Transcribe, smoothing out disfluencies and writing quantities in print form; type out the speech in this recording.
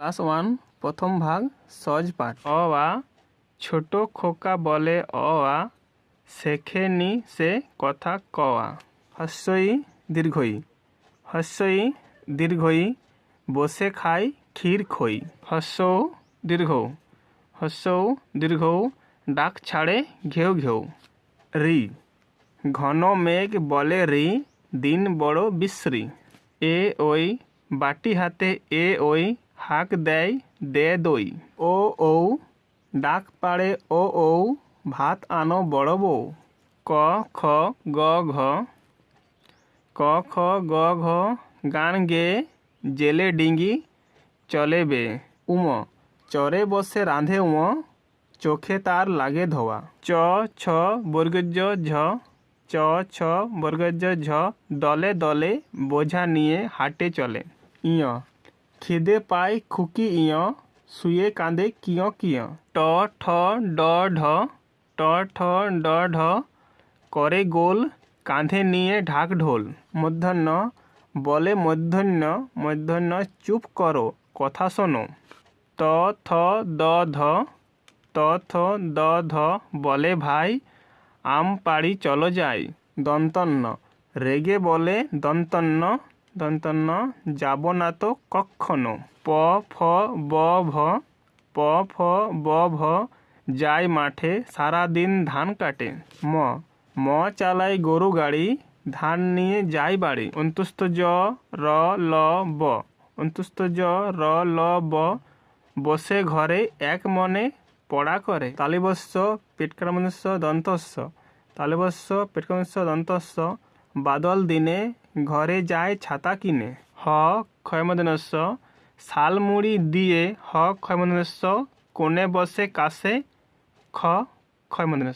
Class 1 প্রথম ভাগ সহজ পাঠ। অ আ ছোট খোকা বলে অ আ, শেখেনি সে কথা ক আ। হস্যই দীর্ঘই, হস্যই দীর্ঘই, বসে খাই ক্ষীর খই। হস্যৌ দীর্ঘ, হস্যৌ দীর্ঘ, ডাক ছাড়ে ঘেউ ঘেউ। রি ঘন মেঘ বলে রি, দিন বড় বিশ্রী। এ ওই বাটি হাতে এ ওই, হাঁক দেয় দে দই। ও ঔ ডাক পাড়ে ও ঔ, ভাত আনো বড় বউ। ক খ গ ঘ, ক খ গ ঘ, গান গেয়ে জেলে ডিঙ্গি চলে বে। উম চরে বসে রাঁধে উম, চোখে তার লাগে ধোয়া। চ ছ বর্গজ ঝ, চ ছ বর্গজ ঝ, দলে দলে বোঝা নিয়ে হাটে চলে। ইয় খিদে পায় খুকি ইয়, শুয়ে কাঁদে কিয় কিয়। ট ঠ ড ঢ, ট ঠ ড ঢ, করে গোল কাঁধে নিয়ে ঢাক ঢোল। মূর্ধন্য বলে মূর্ধন্য, মূর্ধন্য চুপ করো কথা শোনো। ত থ দ ধ, ত থ দ ধ, বলে ভাই আম পাড়ি চলো যাই। দন্তন্য রেগে বলে দন্তন্য, দন্তন্য যাব না তো কক্ষনো। প ফ ব ভ, প ফ ব ভ, যায় মাঠে সারাদিন ধান কাটে। ম চালাই গরু গাড়ি, ধান নিয়ে যায় বাড়ি। অন্তুস্থ জ র ল ব, অন্তুস্থ জ র ল ব, বসে ঘরে এক মনে পড়া করে। তালিবস্য পেটকারমস্য দন্তস্য, তালিবস্য পেটকারমস্য দন্তস্য, বাদল দিনে ঘরে যায় ছাতা কিনে। হ ক্ষয়মদনস্য শালমুড়ি দিয়ে, হ ক্ষয়মদনস্য কোণে বসে কাশে। খ ক্ষয়মদনস্য।